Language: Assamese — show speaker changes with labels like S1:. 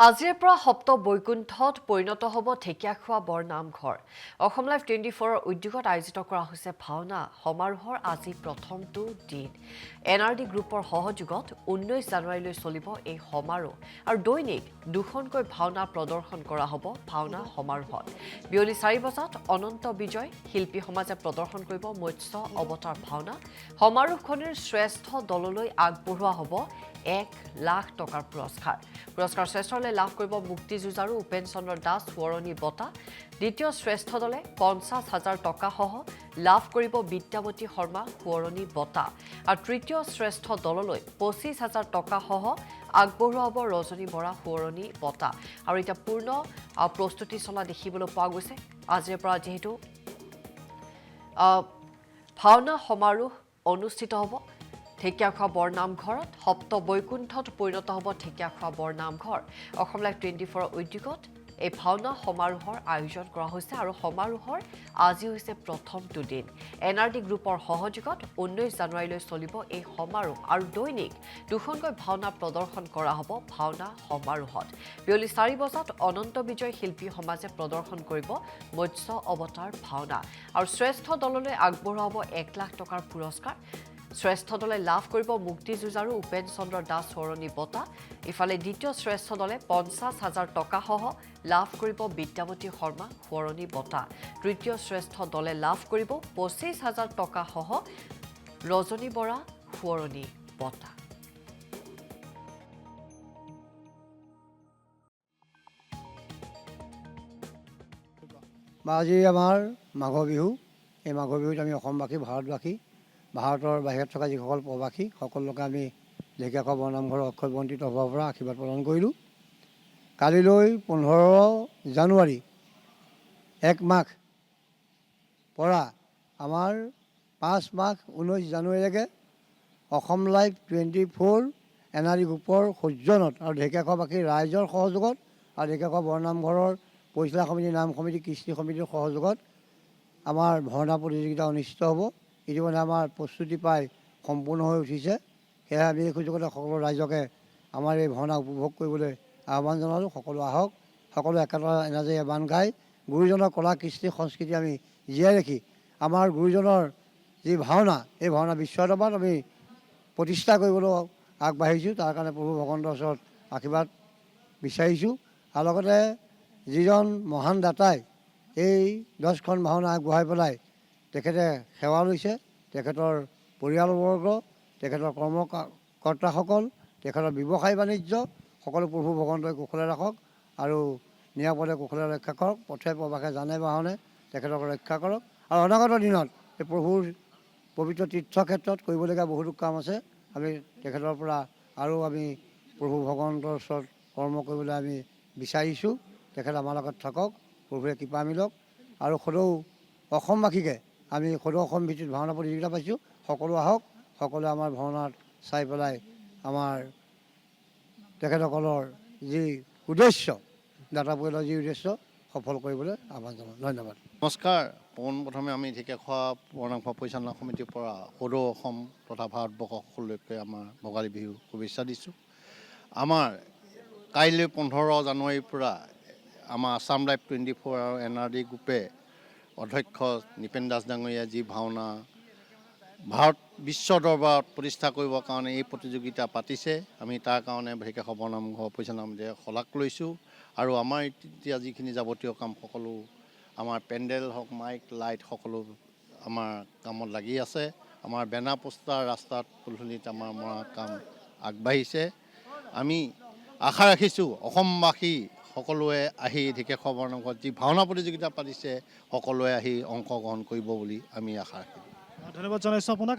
S1: আজিৰ পৰা সপ্ত বৈকুণ্ঠত পৰিণত হ'ব ঢেকীয়াখোৱা বৰনামঘৰ। অসম লাইভ 24ৰ উদ্যোগত আয়োজিত কৰা হৈছে ভাওনা সমাৰোহৰ আজি প্ৰথমটো দিন। NRD গ্ৰুপৰ সহযোগত 19 জানুৱাৰীলৈ চলিব এই সমাৰোহ আৰু দৈনিক দুখনকৈ ভাওনা প্ৰদৰ্শন কৰা হ'ব ভাওনা সমাৰোহত। বিয়লি 4 বজাত অনন্ত বিজয় শিল্পী সমাজে প্ৰদৰ্শন কৰিব মৎস্য অৱতাৰ ভাওনা। সমাৰোহখনৰ শ্ৰেষ্ঠ দললৈ আগবঢ়োৱা হ'ব 1 লাখ টকাৰ পুৰস্কাৰ। পুৰস্কাৰ শ্ৰেষ্ঠ দলে লাভ কৰিব মুক্তি যুঁজাৰু উপেন চন্দ্ৰ দাস সোঁৱৰণী বঁটা। দ্বিতীয় শ্ৰেষ্ঠ দলে 50,000 টকা সহ লাভ কৰিব বিদ্যাৱতী শৰ্মা সোঁৱৰণী বঁটা আৰু তৃতীয় শ্ৰেষ্ঠ দললৈ 25,000 টকা সহ আগবঢ়োৱা হ'ব ৰজনী বৰা সোঁৱৰণী বঁটা। আৰু এতিয়া পূৰ্ণ প্ৰস্তুতি চলা দেখিবলৈ পোৱা গৈছে। আজিৰ পৰা যেহেতু ভাওনা সমাৰোহ অনুষ্ঠিত হ'ব ঢেকীয়াখোৱা বৰনামঘৰত, সপ্ত বৈকুণ্ঠত পৰিণত হ'ব ঢেকীয়াখোৱা বৰনামঘৰ। অসম লাইভ 24ৰ উদ্যোগত এই ভাওনা সমাৰোহৰ আয়োজন কৰা হৈছে আৰু সমাৰোহৰ আজি হৈছে প্ৰথমটো দিন। NRD গ্ৰুপৰ সহযোগত 19 জানুৱাৰীলৈ চলিব এই সমাৰোহ আৰু দৈনিক দুখনকৈ ভাওনা প্ৰদৰ্শন কৰা হ'ব ভাওনা সমাৰোহত। বিয়লি 4 বজাত অনন্ত বিজয় শিল্পী সমাজে প্ৰদৰ্শন কৰিব মৎস্য অৱতাৰ ভাওনা আৰু শ্ৰেষ্ঠ দললৈ আগবঢ়োৱা হ'ব 1 লাখ টকাৰ পুৰস্কাৰ। শ্ৰেষ্ঠ দলে লাভ কৰিব মুক্তি যুঁজাৰু উপেন চন্দ্ৰ দাস সোঁৱৰণী বঁটা। ইফালে দ্বিতীয় শ্ৰেষ্ঠ দলে 50,000 টকা সহ লাভ কৰিব বিদ্যাৱতী শৰ্মা সোঁৱৰণী বঁটা। তৃতীয় শ্ৰেষ্ঠ দলে লাভ কৰিব 25,000 টকা সহ ৰজনী বৰা সোঁৱৰণী বঁটা।
S2: আজি আমাৰ মাঘৰ বিহু। এই মাঘৰ বিহুত আমি অসমবাসী ভাৰতবাসী ভাৰতৰ বাহিৰত থকা যিসকল প্ৰবাসী সকলোকে আমি ঢেকীয়াখোৱা বৰনামঘৰৰ অক্ষয় বন্তি তৰফৰ পৰা আশীৰ্বাদ প্ৰদান কৰিলোঁ। কালিলৈ 15 জানুৱাৰী 1 মাঘ পৰা আমাৰ 5 মাঘ 19 জানুৱাৰীলৈকে অসম লাইভ 24 NRD গ্ৰুপৰ সৌজন্যত আৰু ঢেকীয়াখোৱাবাসীৰ ৰাইজৰ সহযোগত আৰু ঢেকীয়াখোৱা বৰনামঘৰৰ পৰিচালনা সমিতি নাম সমিতি কৃষ্টি সমিতিৰ সহযোগত আমাৰ ভাওনা প্ৰতিযোগিতা অনুষ্ঠিত হ'ব। ইতিমধ্যে আমাৰ প্ৰস্তুতি প্ৰায় সম্পূৰ্ণ হৈ উঠিছে। সেয়েহে আমি এই সুযোগতে সকলো ৰাইজকে আমাৰ এই ভাওনা উপভোগ কৰিবলৈ আহ্বান জনালোঁ। সকলো আহক, সকলো একেটা এনাজেৰে বান্ধ খাই গুৰুজনৰ কলা কৃষ্টি সংস্কৃতি আমি জীয়াই ৰাখি আমাৰ গুৰুজনৰ যি ভাওনা এই ভাওনা বিশ্বদৰবাৰত আমি প্ৰতিষ্ঠা কৰিবলৈ আগবাঢ়িছোঁ। তাৰ কাৰণে প্ৰভু ভগৱন্তৰ ওচৰত আশীৰ্বাদ বিচাৰিছোঁ আৰু লগতে যিজন মহান দাতাই এই 10খন ভাওনা আগবঢ়াই পেলাই তেখেতে সেৱা লৈছে, তেখেতৰ পৰিয়ালবৰ্গ, তেখেতৰ কৰ্মকৰ্তাসকল, তেখেতৰ ব্যৱসায় বাণিজ্য সকলো প্ৰভু ভগৱন্তই কুশলে ৰাখক আৰু নিৰাপদে কুশলে ৰক্ষা কৰক। পথে প্ৰবাসে জানে বাহনে তেখেতক ৰক্ষা কৰক আৰু অনাগত দিনত এই প্ৰভুৰ পবিত্ৰ তীৰ্থক্ষেত্ৰত কৰিবলগীয়া বহুতো কাম আছে। আমি তেখেতৰ পৰা আৰু আমি প্ৰভু ভগৱন্তৰ ওচৰত কৰ্ম কৰিবলৈ আমি বিচাৰিছোঁ। তেখেত আমাৰ লগত থাকক, প্ৰভুৱে কৃপা মিলক আৰু সদৌ অসমবাসীকে আমি সদৌ অসম ভিত্তিত ভাওনা প্ৰতিযোগিতা পাইছোঁ। সকলো আহক, সকলোৱে আমাৰ ভাওনাত চাই পেলাই আমাৰ তেখেতসকলৰ যি উদ্দেশ্য দাতা পৰিয়ালৰ যি উদ্দেশ্য সফল কৰিবলৈ আহ্বান জনাওঁ। ধন্যবাদ।
S3: নমস্কাৰ। পোনপ্ৰথমে আমি ঢেকীয়াখোৱা বৰনামঘৰ পৰিচালনা সমিতিৰ পৰা সদৌ অসম তথা ভাৰতবৰ্ষ সকলোকে আমাৰ ভোগালী বিহু শুভেচ্ছা দিছোঁ। আমাৰ কাইলৈ 15 জানুৱাৰীৰ পৰা আমাৰ আছাম লাইভ 24 আৰু NRD গ্ৰুপে অধ্যক্ষ নিপেন দাস ডাঙৰীয়া যি ভাওনা ভাৰত বিশ্ব দৰবাৰত প্ৰতিষ্ঠা কৰিবৰ কাৰণে এই প্ৰতিযোগিতা পাতিছে, আমি তাৰ কাৰণে ঢেকীয়াখোৱা বৰনামঘৰ পৰিচালনা সমিতিয়ে শলাগ লৈছোঁ। আৰু আমাৰ এতিয়া যিখিনি যাৱতীয় কাম সকলো আমাৰ পেণ্ডেল হওক, মাইক লাইট সকলো আমাৰ কামত লাগি আছে। আমাৰ বেনাৰ পোষ্টাৰ ৰাস্তাত পদূলিত আমাৰ মৰা কাম আগবাঢ়িছে। আমি আশা ৰাখিছোঁ অসমবাসী সকলোৱে আহি ঢেকীয়াখোৱা বৰনামঘৰত যি ভাওনা প্ৰতিযোগিতা পাতিছে সকলোৱে আহি অংশগ্ৰহণ কৰিব বুলি আমি আশা ৰাখিছোঁ।
S4: ধন্যবাদ জনাইছোঁ আপোনাক।